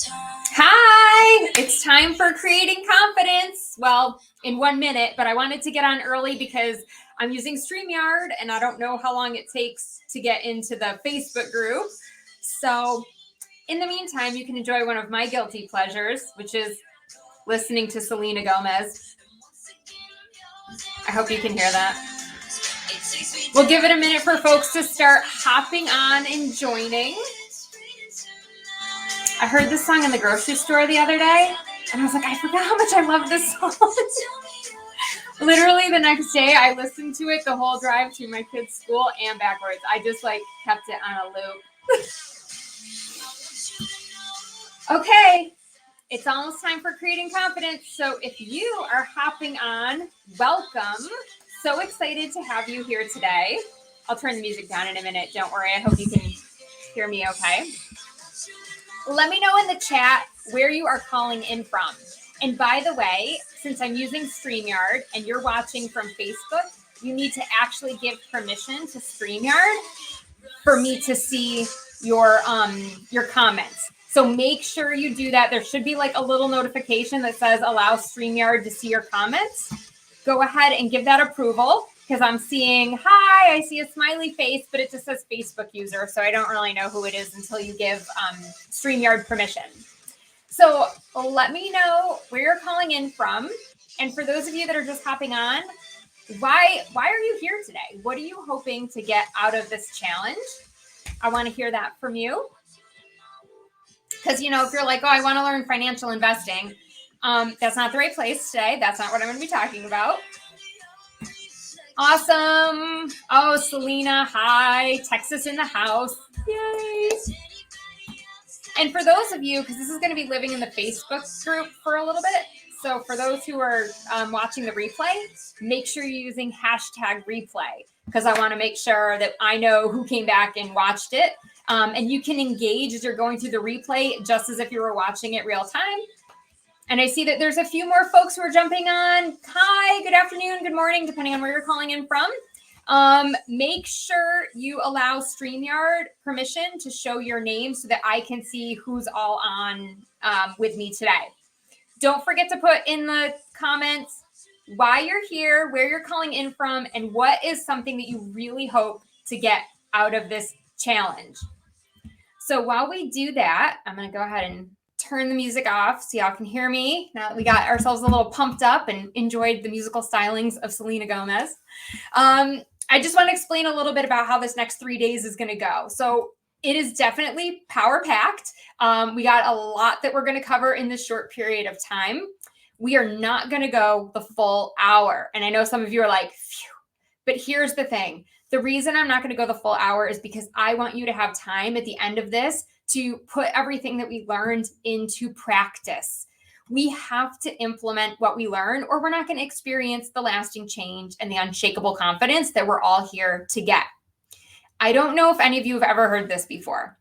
Hi, it's time for creating confidence. Well, in 1 minute, but I wanted to get on early because I'm using StreamYard and I don't know how long it takes to get into the Facebook group. So in the meantime, you can enjoy one of my guilty pleasures, which is listening to Selena Gomez. I hope you can hear that. We'll give it a minute for folks to start hopping on and joining. I heard this song in the grocery store the other day, and I was like, I forgot how much I love this song. Literally the next day, I listened to it the whole drive to my kids' school and backwards. I just kept it on a loop. Okay, it's almost time for creating confidence. So if you are hopping on, welcome. So excited to have you here today. I'll turn the music down in a minute. Don't worry. I hope you can hear me okay. Let me know in the chat where you are calling in from. And by the way, since I'm using StreamYard and you're watching from Facebook, you need to actually give permission to StreamYard for me to see your comments. So make sure you do that. There should be a little notification that says allow StreamYard to see your comments. Go ahead and give that approval because I'm seeing, hi, I see a smiley face, but it just says Facebook user. So I don't really know who it is until you give StreamYard permission. So let me know where you're calling in from. And for those of you that are just hopping on, why are you here today? What are you hoping to get out of this challenge? I want to hear that from you. Because, if you're like, oh, I want to learn financial investing, that's not the right place today. That's not what I'm going to be talking about. Awesome. Oh, Selena, hi. Texas in the house. Yay. And for those of you, because this is going to be living in the Facebook group for a little bit. So for those who are watching the replay, make sure you're using #replay because I want to make sure that I know who came back and watched it. And you can engage as you're going through the replay just as if you were watching it real time. And I see that there's a few more folks who are jumping on. Hi, good afternoon, good morning, depending on where you're calling in from. Make sure you allow StreamYard permission to show your name so that I can see who's all on with me today. Don't forget to put in the comments why you're here, where you're calling in from, and what is something that you really hope to get out of this challenge. So while we do that, I'm going to go ahead and turn the music off so y'all can hear me now that we got ourselves a little pumped up and enjoyed the musical stylings of Selena Gomez. I just want to explain a little bit about how this next 3 days is going to go. So it is definitely power packed. We got a lot that we're going to cover in this short period of time. We are not going to go the full hour. And I know some of you are like, phew, but here's the thing. The reason I'm not going to go the full hour is because I want you to have time at the end of this to put everything that we learned into practice. We have to implement what we learn or we're not going to experience the lasting change and the unshakable confidence that we're all here to get. I don't know if any of you have ever heard this before,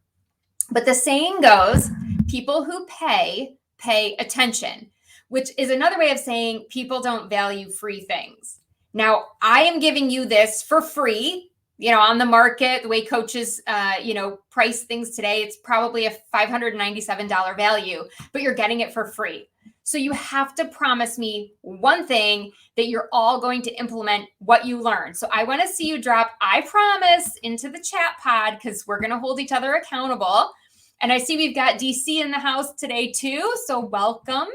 but the saying goes, people who pay attention, which is another way of saying people don't value free things. Now, I am giving you this for free. On the market, the way coaches, price things today, it's probably a $597 value, but you're getting it for free. So you have to promise me one thing that you're all going to implement what you learn. So I want to see you drop, I promise, into the chat pod because we're going to hold each other accountable. And I see we've got DC in the house today too. So welcome.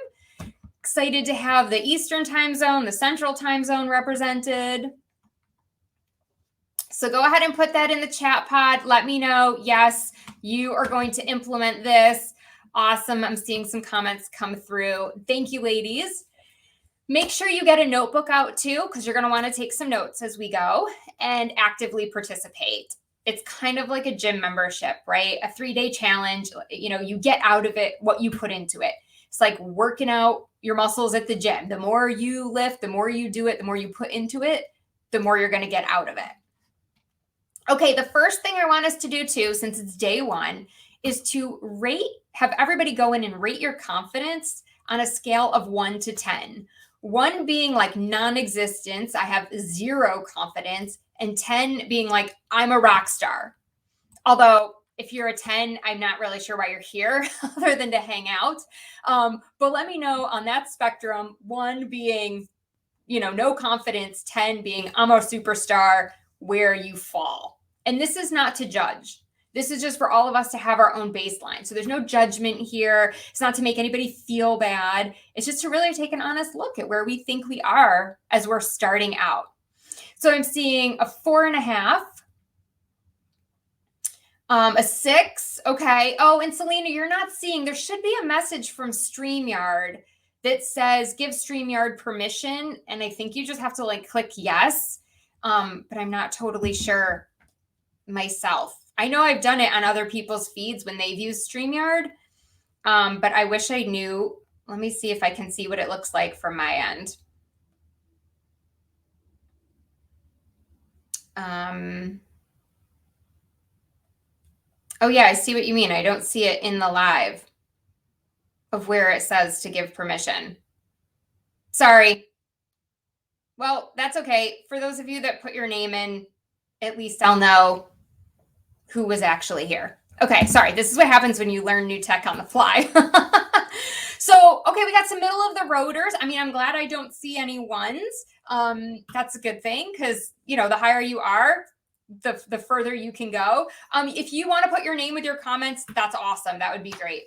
Excited to have the Eastern time zone, the Central time zone represented. So go ahead and put that in the chat pod. Let me know, yes, you are going to implement this. Awesome. I'm seeing some comments come through. Thank you, ladies. Make sure you get a notebook out too, because you're going to want to take some notes as we go and actively participate. It's kind of like a gym membership, right? A 3-day challenge. You get out of it what you put into it. It's like working out your muscles at the gym. The more you lift, the more you do it, the more you put into it, the more you're going to get out of it. Okay, the first thing I want us to do too, since it's day one, is to have everybody go in and rate your confidence on a scale of 1 to 10. 1 being like non-existence, I have 0 confidence, and 10 being like, I'm a rock star. Although If you're a 10, I'm not really sure why you're here other than to hang out. But let me know on that spectrum, 1 being, no confidence, 10 being I'm a superstar, where you fall. And this is not to judge. This is just for all of us to have our own baseline. So there's no judgment here. It's not to make anybody feel bad. It's just to really take an honest look at where we think we are as we're starting out. So I'm seeing a 4.5, a 6. Okay. Oh, and Selena, you're not seeing, there should be a message from StreamYard that says give StreamYard permission. And I think you just have to click yes. But I'm not totally sure myself. I know I've done it on other people's feeds when they've used StreamYard. But I wish I knew. Let me see if I can see what it looks like from my end. Oh yeah, I see what you mean. I don't see it in the live of where it says to give permission. Sorry. Well, that's okay. For those of you that put your name in, at least I'll know who was actually here. Okay, sorry. This is what happens when you learn new tech on the fly. So, okay, we got some middle of the roaders. I mean, I'm glad I don't see any ones. That's a good thing because, the higher you are, the further you can go. If you want to put your name with your comments, that's awesome. That would be great.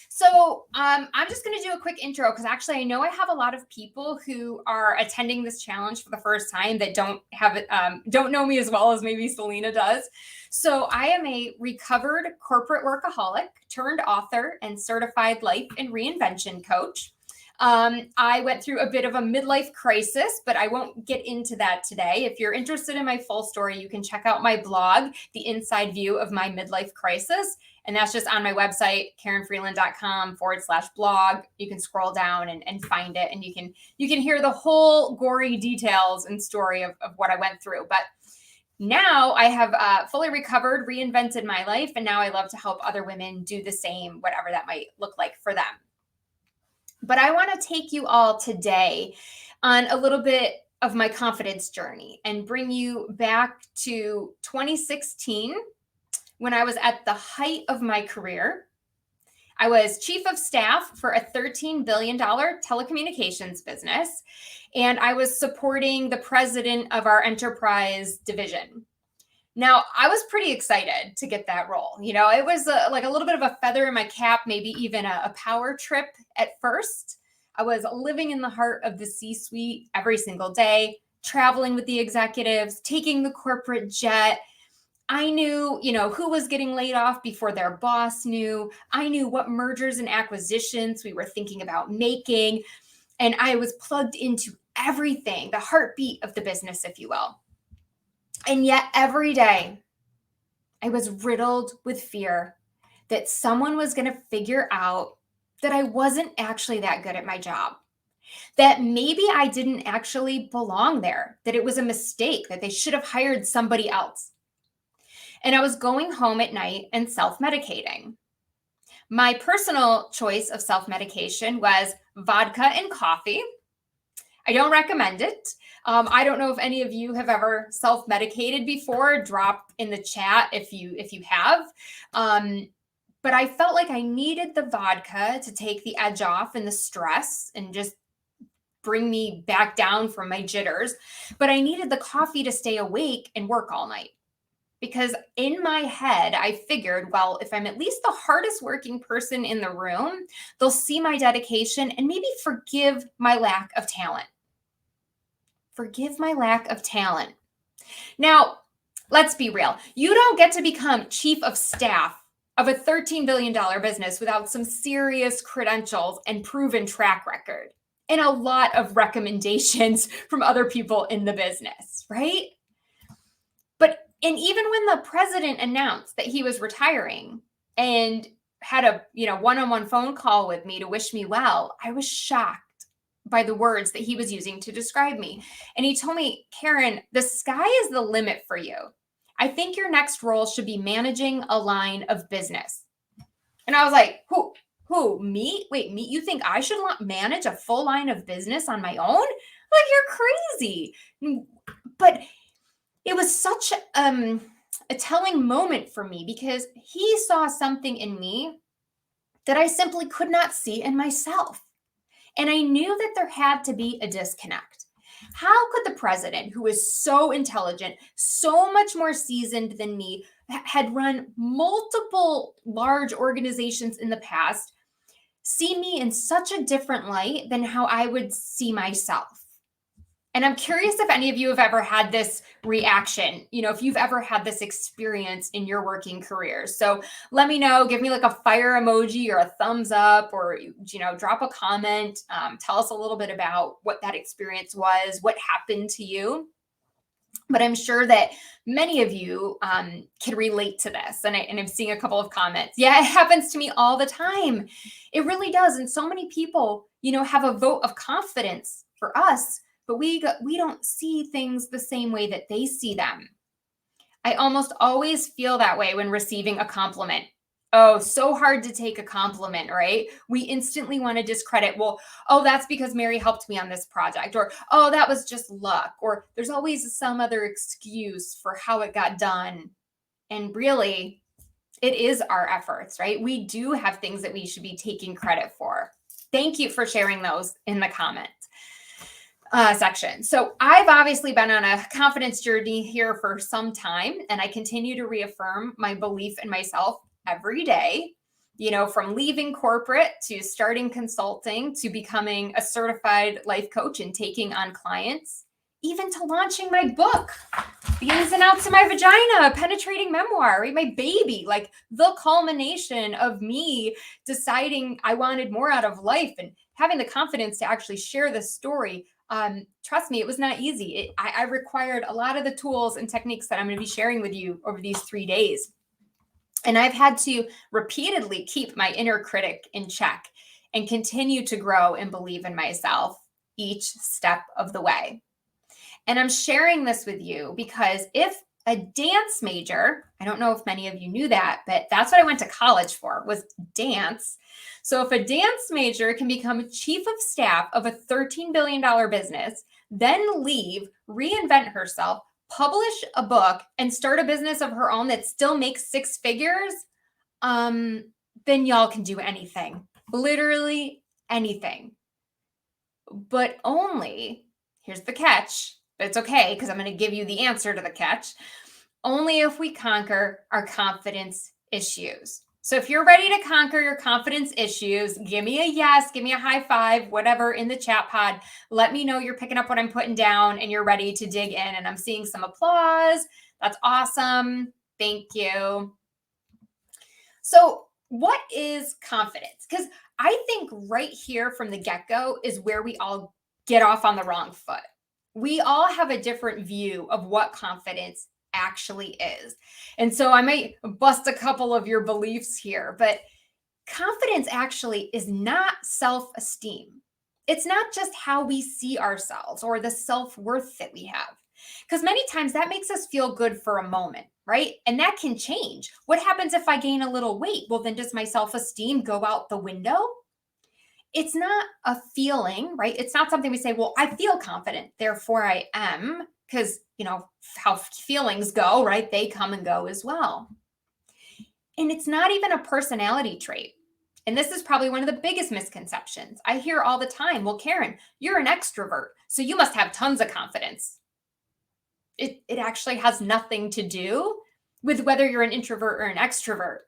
So I'm just going to do a quick intro because actually I know I have a lot of people who are attending this challenge for the first time that don't know me as well as maybe Selena does. So I am a recovered corporate workaholic turned author and certified life and reinvention coach. I went through a bit of a midlife crisis, but I won't get into that today. If you're interested in my full story, you can check out my blog, The Inside View of My Midlife Crisis. And that's just on my website, KarenFreeland.com/blog. You can scroll down and find it. And you can hear the whole gory details and story of what I went through. But now I have fully recovered, reinvented my life. And now I love to help other women do the same, whatever that might look like for them. But I want to take you all today on a little bit of my confidence journey and bring you back to 2016 when I was at the height of my career. I was chief of staff for a $13 billion telecommunications business, and I was supporting the president of our enterprise division. Now, I was pretty excited to get that role. It was like a little bit of a feather in my cap, maybe even a power trip at first. I was living in the heart of the C-suite every single day, traveling with the executives, taking the corporate jet. I knew, who was getting laid off before their boss knew. I knew what mergers and acquisitions we were thinking about making. And I was plugged into everything, the heartbeat of the business, if you will. And yet every day I was riddled with fear that someone was going to figure out that I wasn't actually that good at my job, that maybe I didn't actually belong there, that it was a mistake, that they should have hired somebody else. And I was going home at night and self-medicating. My personal choice of self-medication was vodka and coffee. I don't recommend it. I don't know if any of you have ever self-medicated before. Drop in the chat if you have. But I felt like I needed the vodka to take the edge off and the stress and just bring me back down from my jitters. But I needed the coffee to stay awake and work all night. Because in my head, I figured, well, if I'm at least the hardest working person in the room, they'll see my dedication and maybe forgive my lack of talent. Forgive my lack of talent. Now, let's be real. You don't get to become chief of staff of a $13 billion business without some serious credentials and proven track record and a lot of recommendations from other people in the business, right? And even when the president announced that he was retiring and had a one-on-one phone call with me to wish me well, I was shocked by the words that he was using to describe me. And he told me, Karen, the sky is the limit for you. I think your next role should be managing a line of business. And I was like, who, me? Wait, me? You think I should manage a full line of business on my own? Like, you're crazy. But it was such a telling moment for me because he saw something in me that I simply could not see in myself. And I knew that there had to be a disconnect. How could the president, who is so intelligent, so much more seasoned than me, had run multiple large organizations in the past, see me in such a different light than how I would see myself? And I'm curious if any of you have ever had this reaction, if you've ever had this experience in your working careers. So let me know, give me like a fire emoji or a thumbs up, or, drop a comment. Tell us a little bit about what that experience was, what happened to you. But I'm sure that many of you can relate to this. And I'm seeing a couple of comments. Yeah, it happens to me all the time. It really does. And so many people, have a vote of confidence for us, but we don't see things the same way that they see them. I almost always feel that way when receiving a compliment. Oh, so hard to take a compliment, right? We instantly want to discredit, well, oh, that's because Mary helped me on this project, or, oh, that was just luck, or there's always some other excuse for how it got done. And really, it is our efforts, right? We do have things that we should be taking credit for. Thank you for sharing those in the comments section. So I've obviously been on a confidence journey here for some time, and I continue to reaffirm my belief in myself every day, from leaving corporate to starting consulting to becoming a certified life coach and taking on clients, even to launching my book, The Ins and Outs of My Vagina, Penetrating Memoir, right? My baby, like the culmination of me deciding I wanted more out of life and having the confidence to actually share this story. Trust me, it was not easy. I required a lot of the tools and techniques that I'm going to be sharing with you over these 3 days. And I've had to repeatedly keep my inner critic in check and continue to grow and believe in myself each step of the way. And I'm sharing this with you because if a dance major, I don't know if many of you knew that, but that's what I went to college for, was dance. So if a dance major can become chief of staff of a $13 billion business, then leave, reinvent herself, publish a book, and start a business of her own that still makes 6 figures, then y'all can do anything, literally anything. But only, here's the catch, but it's okay because I'm going to give you the answer to the catch, only if we conquer our confidence issues. So if you're ready to conquer your confidence issues, give me a yes, give me a high five, whatever in the chat pod. Let me know you're picking up what I'm putting down and you're ready to dig in. And I'm seeing some applause. That's awesome. Thank you. So what is confidence? Because I think right here from the get-go is where we all get off on the wrong foot. We all have a different view of what confidence actually is. And so I might bust a couple of your beliefs here, but confidence actually is not self-esteem. It's not just how we see ourselves or the self-worth that we have. Because many times that makes us feel good for a moment, right? And that can change. What happens if I gain a little weight? Well, then does my self-esteem go out the window? It's not a feeling, right? It's not something we say, well, I feel confident, therefore I am, because, how feelings go, right? They come and go as well. And it's not even a personality trait. And this is probably one of the biggest misconceptions. I hear all the time, well, Karen, you're an extrovert, so you must have tons of confidence. It actually has nothing to do with whether you're an introvert or an extrovert.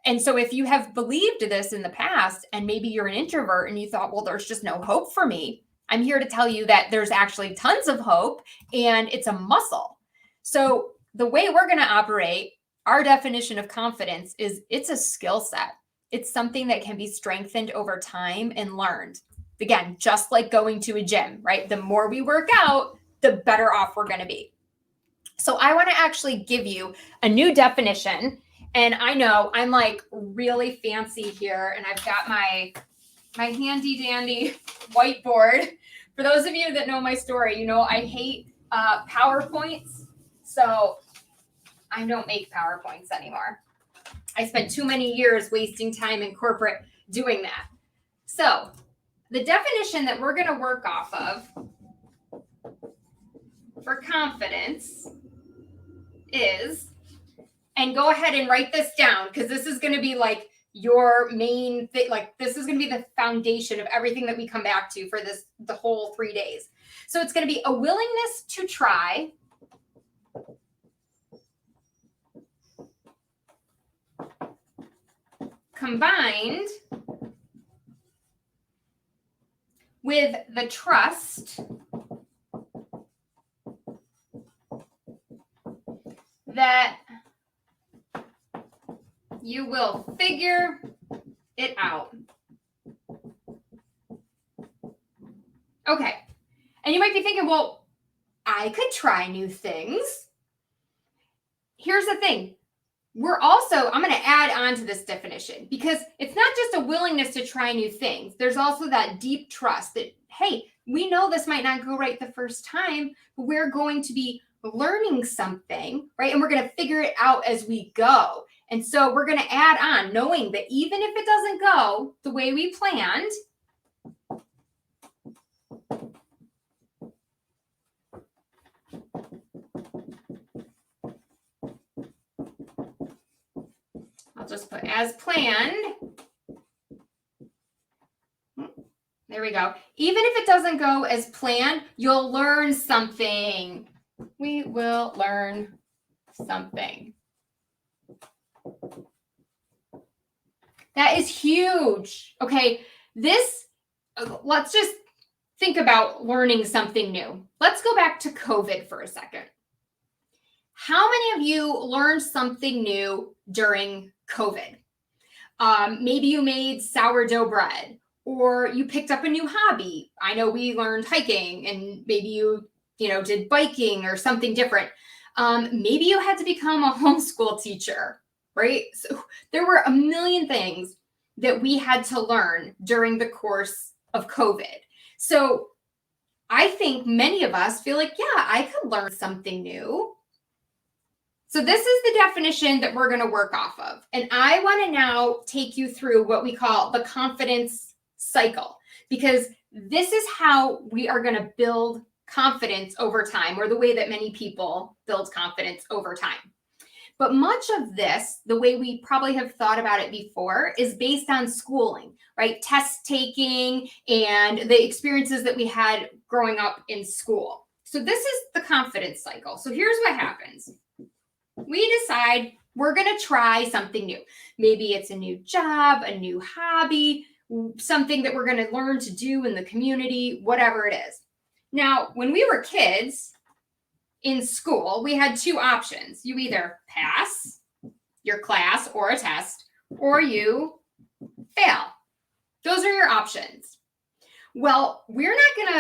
And so if you have believed this in the past, and maybe you're an introvert and you thought, well, there's just no hope for me, I'm here to tell you that there's actually tons of hope, and it's a muscle. So the way we're going to operate, our definition of confidence is it's a skill set. It's something that can be strengthened over time and learned. Again, just like going to a gym, right? The more we work out, the better off we're going to be. So I want to actually give you a new definition. And I know I'm like really fancy here, and I've got my handy dandy whiteboard. For those of you that know my story, I hate PowerPoints. So I don't make PowerPoints anymore. I spent too many years wasting time in corporate doing that. So the definition that we're going to work off of for confidence is and go ahead and write this down, because this is going to be like your main thing. Like, this is going to be the foundation of everything that we come back to for the whole 3 days. So it's going to be a willingness to try, combined with the trust that you will figure it out. Okay. And you might be thinking, well, I could try new things. Here's the thing. I'm going to add on to this definition, because it's not just a willingness to try new things. There's also that deep trust that, hey, we know this might not go right the first time, but we're going to be learning something, right? And we're going to figure it out as we go. And so we're going to add on, knowing that even if it doesn't go the way we planned, I'll just put as planned. There we go. Even if it doesn't go as planned, you'll learn something. We will learn something. That is huge. Okay, let's just think about learning something new. Let's go back to COVID for a second. How many of you learned something new during COVID? Maybe you made sourdough bread, or you picked up a new hobby. I know we learned hiking, and maybe you did biking or something different. Maybe you had to become a homeschool teacher, right? So there were a million things that we had to learn during the course of COVID. So I think many of us feel like, yeah, I could learn something new. So this is the definition that we're going to work off of. And I want to now take you through what we call the confidence cycle, because this is how we are going to build confidence over time, or the way that many people build confidence over time. But much of this, the way we probably have thought about it before, is based on schooling, right? Test taking and the experiences that we had growing up in school. So this is the confidence cycle. So here's what happens. We decide we're going to try something new. Maybe it's a new job, a new hobby, something that we're going to learn to do in the community, whatever it is. Now, when we were kids in school, we had two options. You either pass your class or a test, or you fail. Those are your options. Well, we're not going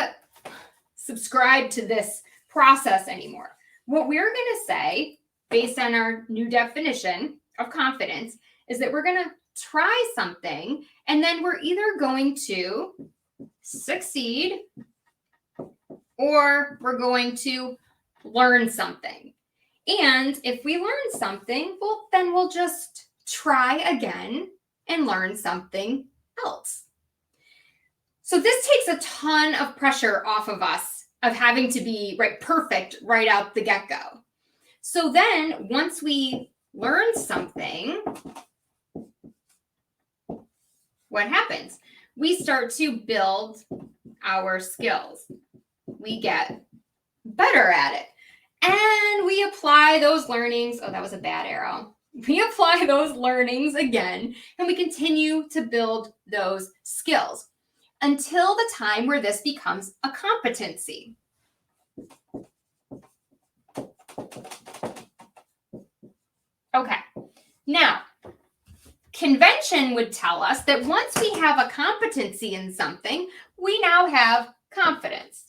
to subscribe to this process anymore. What we're going to say, based on our new definition of confidence, is that we're going to try something, and then we're either going to succeed or we're going to learn something. And if we learn something, well, then we'll just try again and learn something else. So this takes a ton of pressure off of us of having to be perfect right out the get-go. So then once we learn something, what happens? We start to build our skills. We get better at it. And we apply those learnings. Oh, that was a bad arrow. We apply those learnings again, and we continue to build those skills until the time where this becomes a competency. Okay, now, convention would tell us that once we have a competency in something, we now have confidence.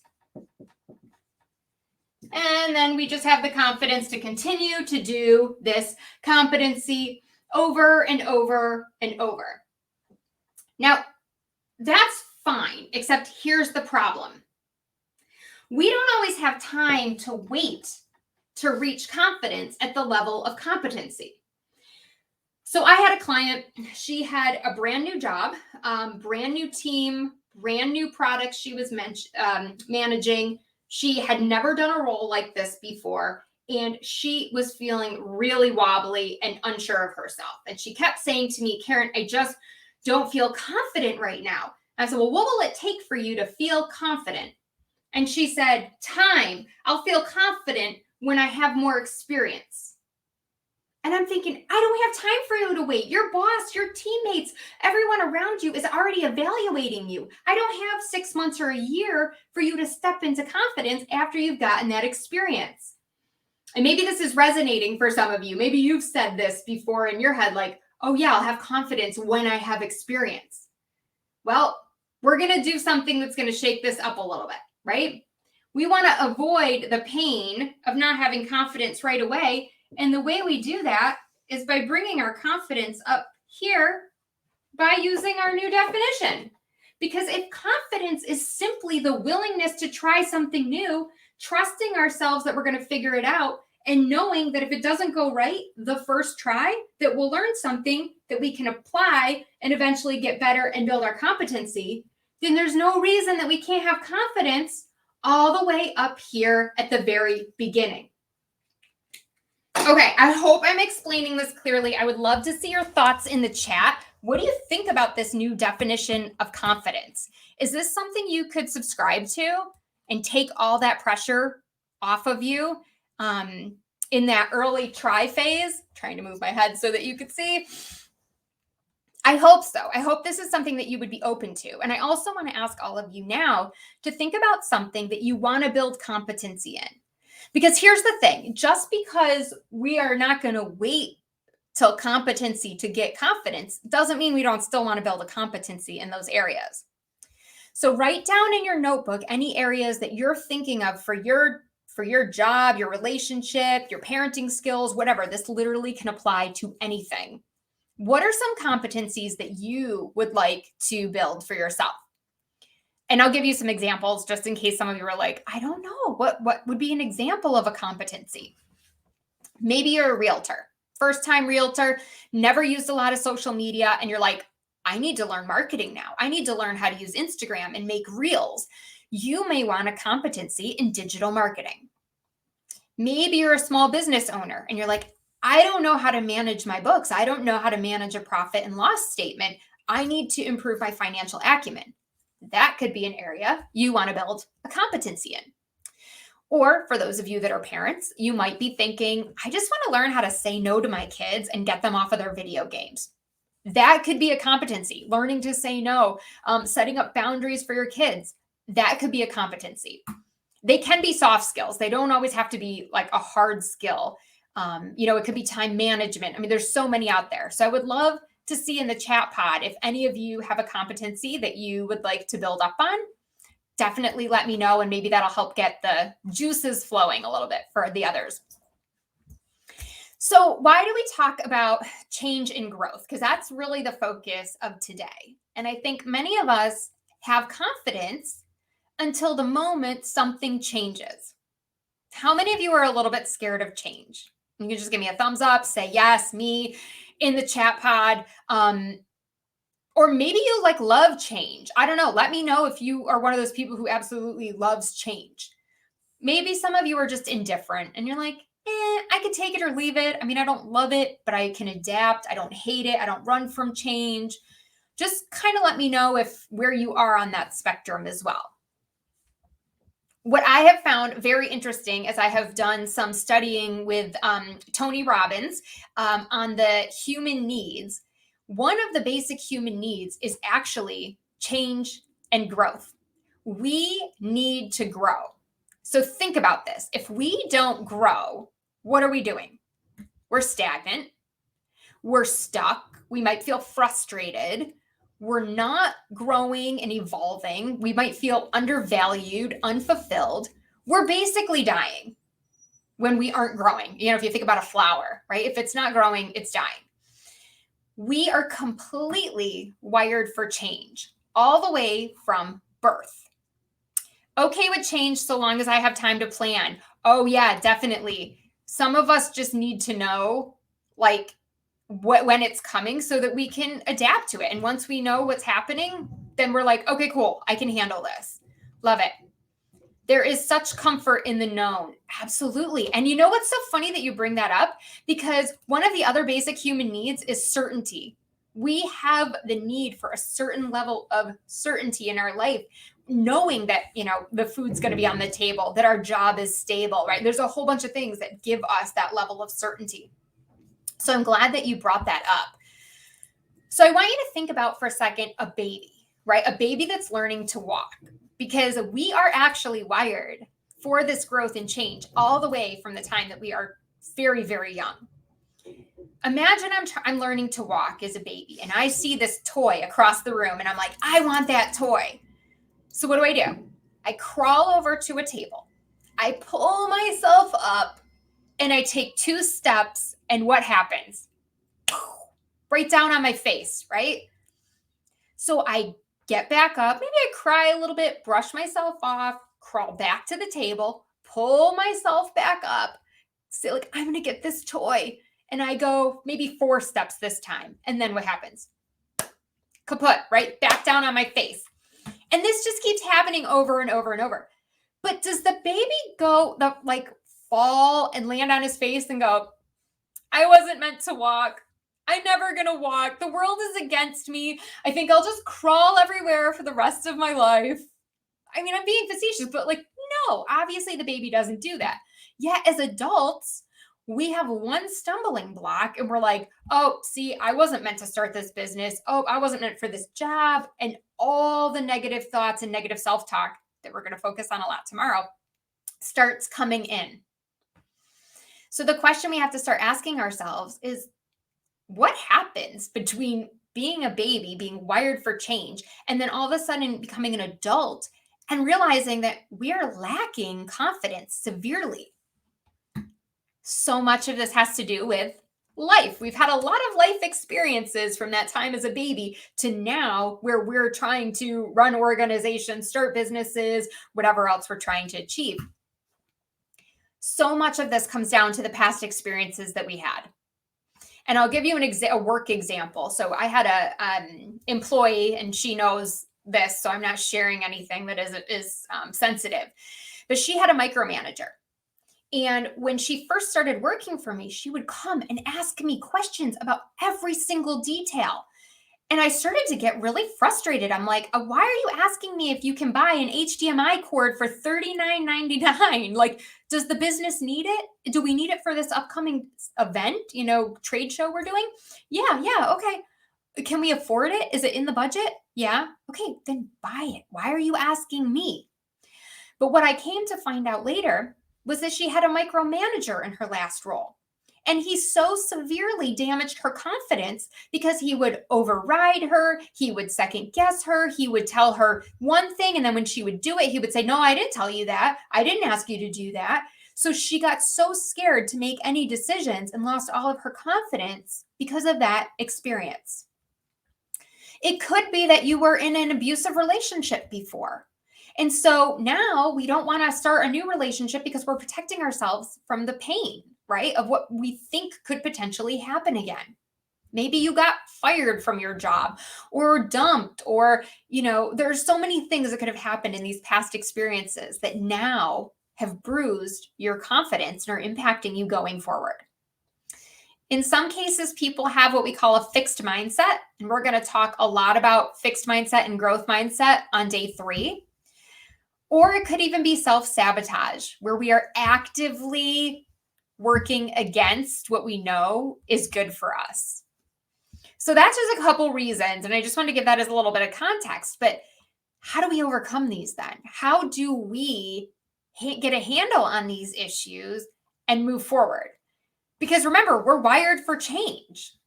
And then we just have the confidence to continue to do this competency over and over and over. Now, that's fine, except here's the problem. We don't always have time to wait to reach confidence at the level of competency. So I had a client, she had a brand new job, brand new team, brand new products she was managing. She had never done a role like this before, and she was feeling really wobbly and unsure of herself. And she kept saying to me, Karen, I just don't feel confident right now. I said, well, what will it take for you to feel confident? And she said, time. I'll feel confident when I have more experience. And I'm thinking, I don't have time for you to wait. Your boss, your teammates, everyone around you is already evaluating you. I don't have 6 months or a year for you to step into confidence after you've gotten that experience. And maybe this is resonating for some of you. Maybe you've said this before in your head, like, oh yeah, I'll have confidence when I have experience. Well, we're going to do something that's going to shake this up a little bit, right? We want to avoid the pain of not having confidence right away. And the way we do that is by bringing our confidence up here by using our new definition. Because if confidence is simply the willingness to try something new, trusting ourselves that we're going to figure it out, and knowing that if it doesn't go right the first try, that we'll learn something that we can apply and eventually get better and build our competency, then there's no reason that we can't have confidence all the way up here at the very beginning. Okay, I hope I'm explaining this clearly. I would love to see your thoughts in the chat. What do you think about this new definition of confidence? Is this something you could subscribe to and take all that pressure off of you in that early try phase? Trying to move my head so that you could see. I hope so. I hope this is something that you would be open to. And I also want to ask all of you now to think about something that you want to build competency in. Because here's the thing, just because we are not going to wait till competency to get confidence doesn't mean we don't still want to build a competency in those areas. So write down in your notebook any areas that you're thinking of for your job, your relationship, your parenting skills, whatever. This literally can apply to anything. What are some competencies that you would like to build for yourself? And I'll give you some examples just in case some of you are like, I don't know, what would be an example of a competency? Maybe you're a realtor, first-time realtor, never used a lot of social media, and you're like, I need to learn marketing now. I need to learn how to use Instagram and make reels. You may want a competency in digital marketing. Maybe you're a small business owner and you're like, I don't know how to manage my books. I don't know how to manage a profit and loss statement. I need to improve my financial acumen. That could be an area you want to build a competency in. Or for those of you that are parents, you might be thinking, I just want to learn how to say no to my kids and get them off of their video games. That could be a competency, learning to say no, setting up boundaries for your kids. That could be a competency. They can be soft skills. They don't always have to be like a hard skill. It could be time management. I mean, there's so many out there. So I would love to see in the chat pod if any of you have a competency that you would like to build up on. Definitely let me know, and maybe that'll help get the juices flowing a little bit for the others. So why do we talk about change and growth? Because that's really the focus of today. And I think many of us have confidence until the moment something changes. How many of you are a little bit scared of change? You can just give me a thumbs up, say yes, me, in the chat pod. Or maybe you love change. I don't know. Let me know if you are one of those people who absolutely loves change. Maybe some of you are just indifferent and you're like, I could take it or leave it. I mean, I don't love it, but I can adapt. I don't hate it. I don't run from change. Just kind of let me know where you are on that spectrum as well. What I have found very interesting as I have done some studying with Tony Robbins on the human needs, one of the basic human needs is actually change and growth. We need to grow. So think about this. If we don't grow, what are we doing? We're stagnant. We're stuck. We might feel frustrated. We're not growing and evolving. We might feel undervalued, unfulfilled. We're basically dying when we aren't growing. If you think about a flower, right? If it's not growing, it's dying. We are completely wired for change all the way from birth. Okay with change so long as I have time to plan. Oh yeah, definitely. Some of us just need to know when it's coming so that we can adapt to it. And once we know what's happening, then we're like, okay, cool. I can handle this. Love it. There is such comfort in the known. Absolutely. And you know what's so funny that you bring that up? Because one of the other basic human needs is certainty. We have the need for a certain level of certainty in our life, knowing that, the food's going to be on the table, that our job is stable, right? There's a whole bunch of things that give us that level of certainty. So I'm glad that you brought that up. So I want you to think about for a second a baby, right? A baby that's learning to walk, because we are actually wired for this growth and change all the way from the time that we are very, very young. Imagine I'm learning to walk as a baby and I see this toy across the room and I'm like, I want that toy. So what do? I crawl over to a table. I pull myself up and I take 2 steps, and what happens? Right down on my face, right? So I get back up, maybe I cry a little bit, brush myself off, crawl back to the table, pull myself back up, say like, I'm going to get this toy. And I go maybe 4 steps this time. And then what happens? Kaput, right? Back down on my face. And this just keeps happening over and over and over. But does the baby go fall and land on his face and go, I wasn't meant to walk. I'm never going to walk. The world is against me. I think I'll just crawl everywhere for the rest of my life. I mean, I'm being facetious, but no, obviously the baby doesn't do that. Yet as adults, we have one stumbling block and we're like, oh, see, I wasn't meant to start this business. Oh, I wasn't meant for this job. And all the negative thoughts and negative self-talk that we're going to focus on a lot tomorrow starts coming in. So the question we have to start asking ourselves is, what happens between being a baby, being wired for change, and then all of a sudden becoming an adult and realizing that we are lacking confidence severely? So much of this has to do with life. We've had a lot of life experiences from that time as a baby to now, where we're trying to run organizations, start businesses, whatever else we're trying to achieve. So much of this comes down to the past experiences that we had. And I'll give you a work example. So I had a employee, and she knows this, so I'm not sharing anything that is sensitive. But she had a micromanager. And when she first started working for me, she would come and ask me questions about every single detail. And I started to get really frustrated. I'm like, why are you asking me if you can buy an HDMI cord for $39.99? Like, does the business need it? Do we need it for this upcoming event, trade show we're doing? Yeah, okay. Can we afford it? Is it in the budget? Yeah. Okay, then buy it. Why are you asking me? But what I came to find out later was that she had a micromanager in her last role. And he so severely damaged her confidence because he would override her. He would second guess her. He would tell her one thing, and then when she would do it, he would say, no, I didn't tell you that. I didn't ask you to do that. So she got so scared to make any decisions and lost all of her confidence because of that experience. It could be that you were in an abusive relationship before. And so now we don't want to start a new relationship because we're protecting ourselves from the pain, right, of what we think could potentially happen again. Maybe you got fired from your job or dumped, or, there's so many things that could have happened in these past experiences that now have bruised your confidence and are impacting you going forward. In some cases, people have what we call a fixed mindset, and we're going to talk a lot about fixed mindset and growth mindset on day 3. Or it could even be self-sabotage, where we are actively working against what we know is good for us. So that's just a couple reasons, and I just want to give that as a little bit of context. But how do we overcome these then? How do we get a handle on these issues and move forward? Because remember, we're wired for change.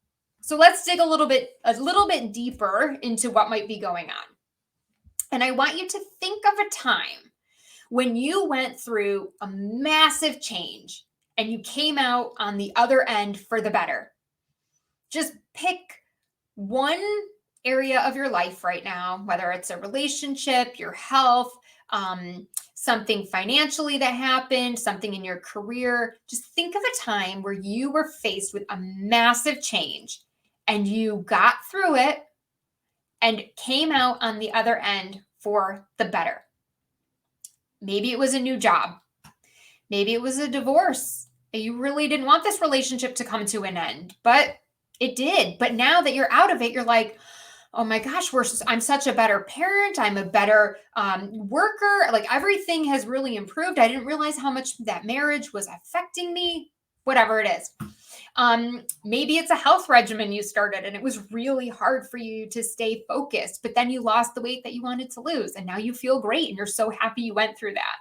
So let's dig a little bit deeper into what might be going on. And I want you to think of a time when you went through a massive change and you came out on the other end for the better. Just pick one area of your life right now, whether it's a relationship, your health, something financially that happened, something in your career. Just think of a time where you were faced with a massive change and you got through it and came out on the other end for the better. Maybe it was a new job. Maybe it was a divorce. You really didn't want this relationship to come to an end, but it did. But now that you're out of it, you're like, oh my gosh, I'm such a better parent. I'm a better worker. Like everything has really improved. I didn't realize how much that marriage was affecting me, whatever it is. Maybe it's a health regimen you started and it was really hard for you to stay focused, but then you lost the weight that you wanted to lose and now you feel great and you're so happy you went through that.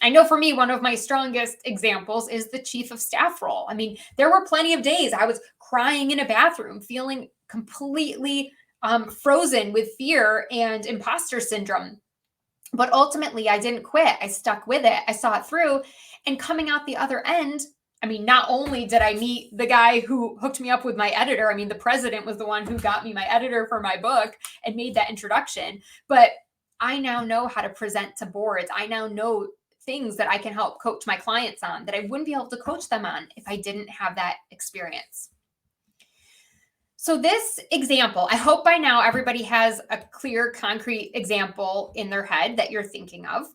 I know for me, one of my strongest examples is the chief of staff role. I mean, there were plenty of days I was crying in a bathroom, feeling completely frozen with fear and imposter syndrome. But ultimately, I didn't quit. I stuck with it. I saw it through. And coming out the other end, I mean, not only did I meet the guy who hooked me up with my editor, I mean, the president was the one who got me my editor for my book and made that introduction, but I now know how to present to boards. I now know things that I can help coach my clients on that I wouldn't be able to coach them on if I didn't have that experience. So this example, I hope by now everybody has a clear, concrete example in their head that you're thinking of.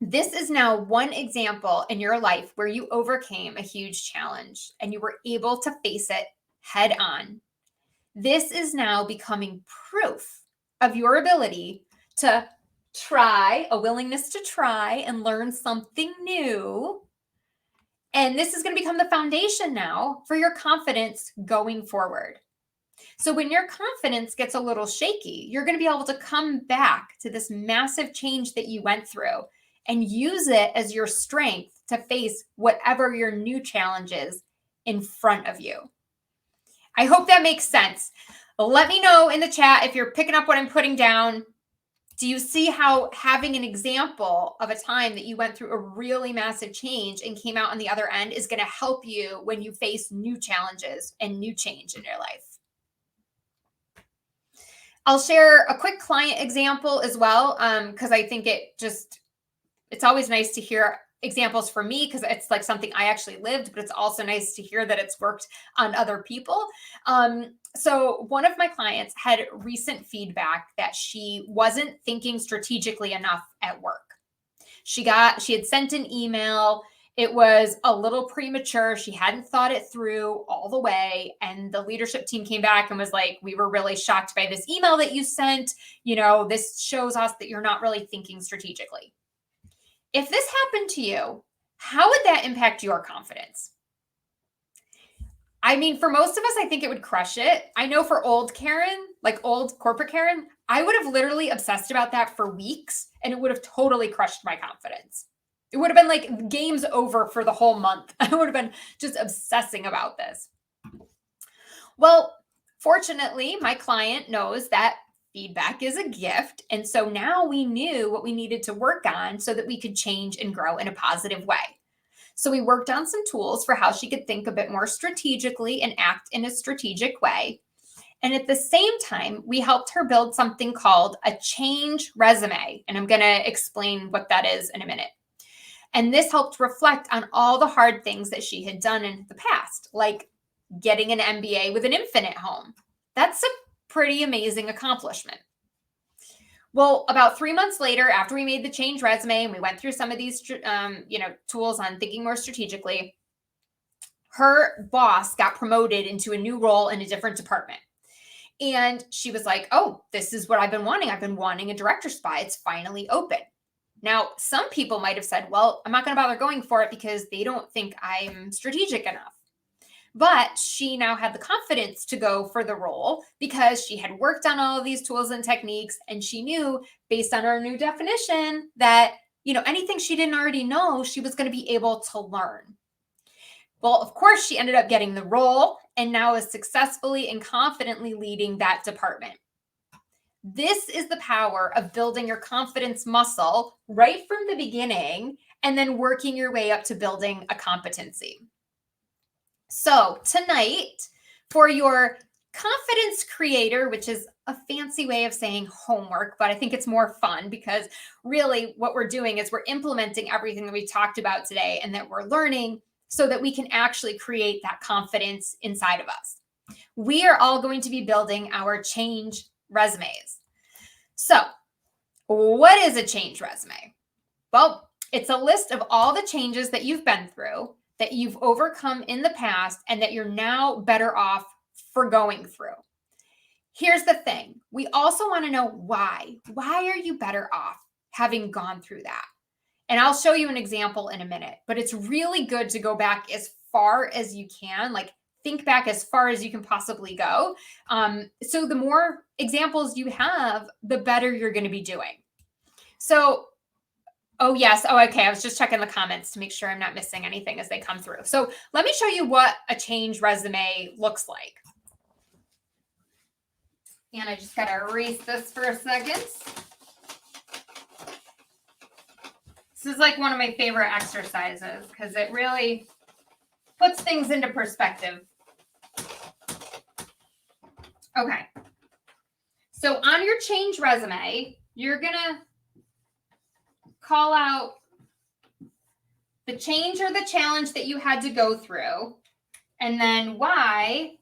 This is now one example in your life where you overcame a huge challenge and you were able to face it head on. This is now becoming proof of your ability to try, a willingness to try and learn something new. And this is going to become the foundation now for your confidence going forward. So when your confidence gets a little shaky, you're going to be able to come back to this massive change that you went through and use it as your strength to face whatever your new challenge is in front of you. I hope that makes sense. Let me know in the chat if you're picking up what I'm putting down. Do you see how having an example of a time that you went through a really massive change and came out on the other end is going to help you when you face new challenges and new change in your life? I'll share a quick client example as well, because I think it's always nice to hear examples for me because it's like something I actually lived, but it's also nice to hear that it's worked on other people. So one of my clients had recent feedback that she wasn't thinking strategically enough at work. She had sent an email. It was a little premature. She hadn't thought it through all the way. And the leadership team came back and was like, we were really shocked by this email that you sent. You know, this shows us that you're not really thinking strategically. If this happened to you, how would that impact your confidence? I mean, for most of us, I think it would crush it. I know for old Karen, like old corporate Karen, I would have literally obsessed about that for weeks and it would have totally crushed my confidence. It would have been like game's over for the whole month. I would have been just obsessing about this. Well, fortunately, my client knows that feedback is a gift. And so now we knew what we needed to work on so that we could change and grow in a positive way. So we worked on some tools for how she could think a bit more strategically and act in a strategic way. And at the same time, we helped her build something called a change resume. And I'm going to explain what that is in a minute. And this helped reflect on all the hard things that she had done in the past, like getting an MBA with an infant at home. That's a pretty amazing accomplishment. Well, about 3 months later, after we made the change resume and we went through some of these, tools on thinking more strategically, her boss got promoted into a new role in a different department. And she was like, oh, this is what I've been wanting. I've been wanting a director spot. It's finally open. Now, some people might have said, well, I'm not going to bother going for it because they don't think I'm strategic enough. But she now had the confidence to go for the role because she had worked on all of these tools and techniques. And she knew based on her new definition that, anything she didn't already know, she was going to be able to learn. Well, of course, she ended up getting the role and now is successfully and confidently leading that department. This is the power of building your confidence muscle right from the beginning and then working your way up to building a competency. So tonight, for your confidence creator, which is a fancy way of saying homework, but I think it's more fun because really what we're doing is we're implementing everything that we talked about today and that we're learning so that we can actually create that confidence inside of us. We are all going to be building our change resumes. So What is a change resume? Well, it's a list of all the changes that you've been through, that you've overcome in the past, and that you're now better off for going through. Here's the thing. We also want to know why. Why are you better off having gone through that? And I'll show you an example in a minute, but it's really good to go back as far as you can, like think back as far as you can possibly go. So the more examples you have, the better you're going to be doing. So, oh, yes. Oh, okay. I was just checking the comments to make sure I'm not missing anything as they come through. So let me show you what a change resume looks like. And I just got to erase this for a second. This is like one of my favorite exercises because it really puts things into perspective. Okay. So on your change resume, you're going to call out the change or the challenge that you had to go through, and then why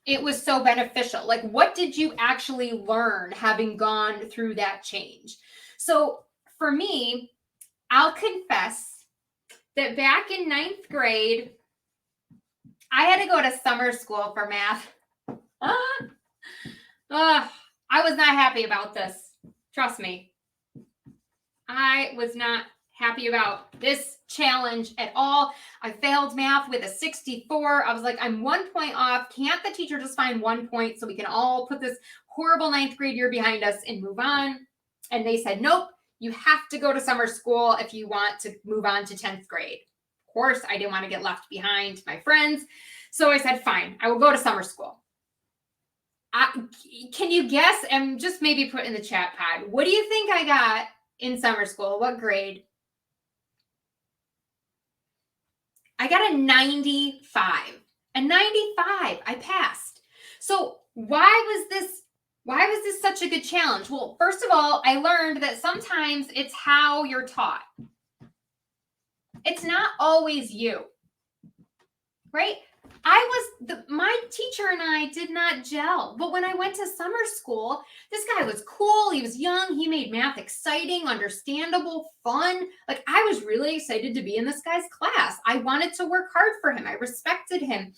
it was so beneficial. Like, what did you actually learn having gone through that change? So for me, I'll confess that back in 9th grade, I had to go to summer school for math. I was not happy about this. Trust me. I was not happy about this challenge at all. I failed math with a 64. I was like, I'm 1 point off. Can't the teacher just find 1 point so we can all put this horrible 9th grade year behind us and move on? And they said, nope, you have to go to summer school if you want to move on to 10th grade. Of course, I didn't want to get left behind my friends. So I said, fine, I will go to summer school. Can you guess? And just maybe put in the chat pod. What do you think I got in summer school? What grade? I got a 95. A 95. I passed. So why was this such a good challenge? Well, first of all, I learned that sometimes it's how you're taught. It's not always you. Right? My teacher and I did not gel. But when I went to summer school, this guy was cool. He was young. He made math exciting, understandable, fun. Like, I was really excited to be in this guy's class. I wanted to work hard for him. I respected him.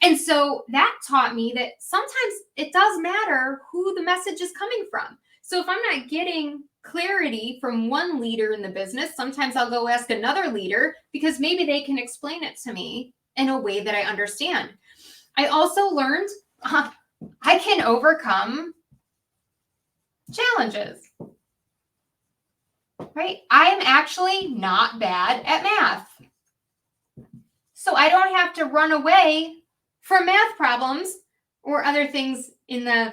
And so that taught me that sometimes it does matter who the message is coming from. So if I'm not getting clarity from one leader in the business, sometimes I'll go ask another leader because maybe they can explain it to me in a way that I understand. I also learned I can overcome challenges, right? I am actually not bad at math. So I don't have to run away from math problems or other things in the,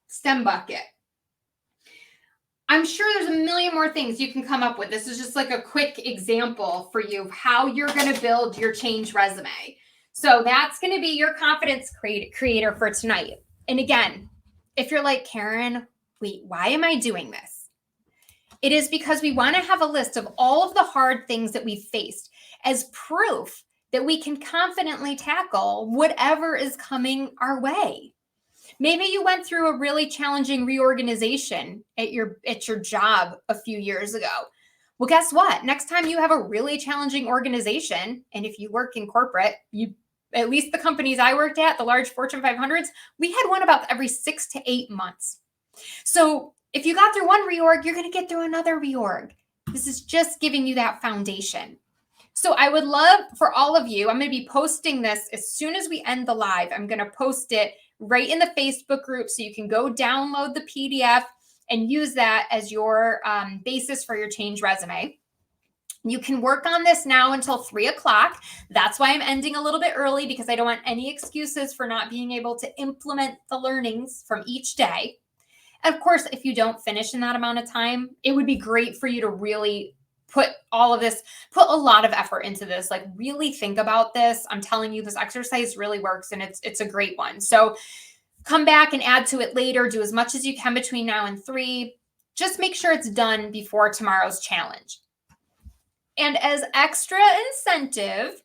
STEM bucket. I'm sure there's a million more things you can come up with. This is just like a quick example for you of how you're going to build your change resume. So that's going to be your confidence creator for tonight. And again, if you're like, Karen, wait, why am I doing this? It is because we want to have a list of all of the hard things that we've faced as proof that we can confidently tackle whatever is coming our way. Maybe you went through a really challenging reorganization at your job a few years ago. Well, guess what? Next time you have a really challenging organization, and if you work in corporate, at least the companies I worked at, the large Fortune 500s, we had one about every 6 to 8 months. So if you got through one reorg, you're going to get through another reorg. This is just giving you that foundation. So I would love for all of you, I'm going to be posting this as soon as we end the live. I'm going to post it right in the Facebook group so you can go download the PDF and use that as your basis for your change resume. You can work on this now until 3 o'clock. That's why I'm ending a little bit early, because I don't want any excuses for not being able to implement the learnings from each day. And of course, if you don't finish in that amount of time, it would be great for you to really put a lot of effort into this, like really think about this. I'm telling you, this exercise really works and it's a great one. So come back and add to it later. Do as much as you can between now and 3. Just make sure it's done before tomorrow's challenge. And as extra incentive,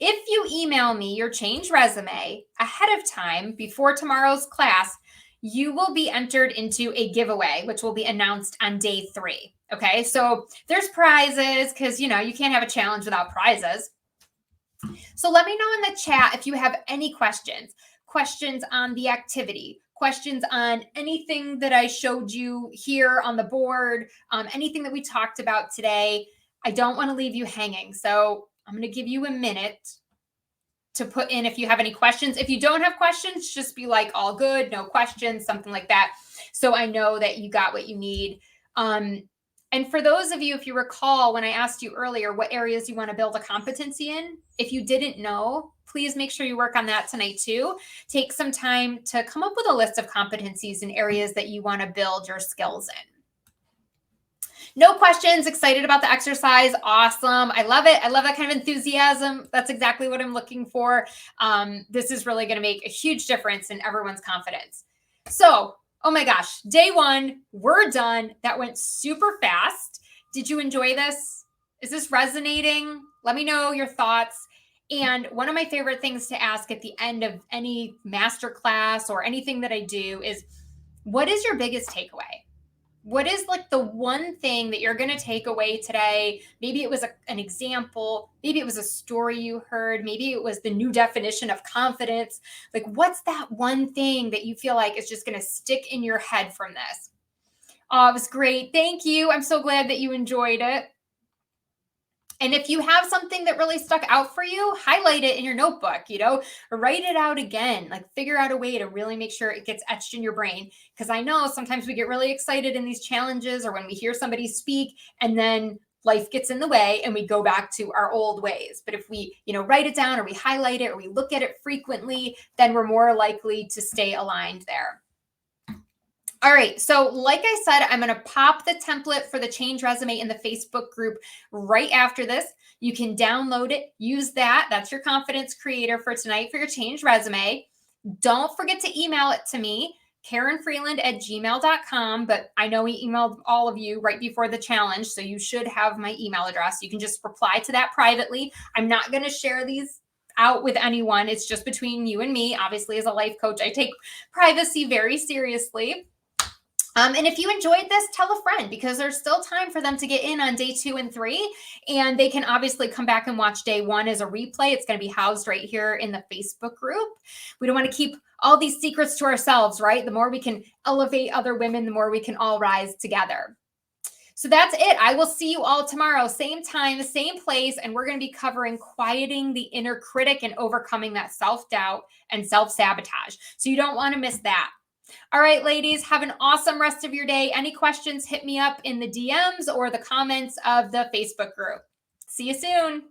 if you email me your change resume ahead of time before tomorrow's class, you will be entered into a giveaway, which will be announced on day 3. Okay, so there's prizes because, you can't have a challenge without prizes. So let me know in the chat if you have any questions on the activity, questions on anything that I showed you here on the board, anything that we talked about today. I don't want to leave you hanging. So I'm going to give you a minute to put in if you have any questions. If you don't have questions, just be like, all good, no questions, something like that. So I know that you got what you need. And for those of you, if you recall, when I asked you earlier what areas you want to build a competency in, if you didn't know, please make sure you work on that tonight too. Take some time to come up with a list of competencies in areas that you want to build your skills in. No questions, excited about the exercise. Awesome. I love it. I love that kind of enthusiasm. That's exactly what I'm looking for. This is really going to make a huge difference in everyone's confidence. So, oh my gosh, day 1, we're done. That went super fast. Did you enjoy this? Is this resonating? Let me know your thoughts. And one of my favorite things to ask at the end of any masterclass or anything that I do is, what is your biggest takeaway? What is like the one thing that you're going to take away today? Maybe it was an example. Maybe it was a story you heard. Maybe it was the new definition of confidence. Like, what's that one thing that you feel like is just going to stick in your head from this? Oh, it was great. Thank you. I'm so glad that you enjoyed it. And if you have something that really stuck out for you, highlight it in your notebook, write it out again, like figure out a way to really make sure it gets etched in your brain. Because I know sometimes we get really excited in these challenges or when we hear somebody speak and then life gets in the way and we go back to our old ways. But if we, write it down or we highlight it or we look at it frequently, then we're more likely to stay aligned there. All right, so like I said, I'm going to pop the template for the change resume in the Facebook group right after this. You can download it, use that. That's your confidence creator for tonight for your change resume. Don't forget to email it to me, KarenFreeland@gmail.com, but I know we emailed all of you right before the challenge, so you should have my email address. You can just reply to that privately. I'm not going to share these out with anyone. It's just between you and me. Obviously, as a life coach, I take privacy very seriously. And if you enjoyed this, tell a friend because there's still time for them to get in on day 2 and 3. And they can obviously come back and watch day 1 as a replay. It's going to be housed right here in the Facebook group. We don't want to keep all these secrets to ourselves, right? The more we can elevate other women, the more we can all rise together. So that's it. I will see you all tomorrow, same time, same place. And we're going to be covering quieting the inner critic and overcoming that self-doubt and self-sabotage. So you don't want to miss that. All right, ladies, have an awesome rest of your day. Any questions, hit me up in the DMs or the comments of the Facebook group. See you soon.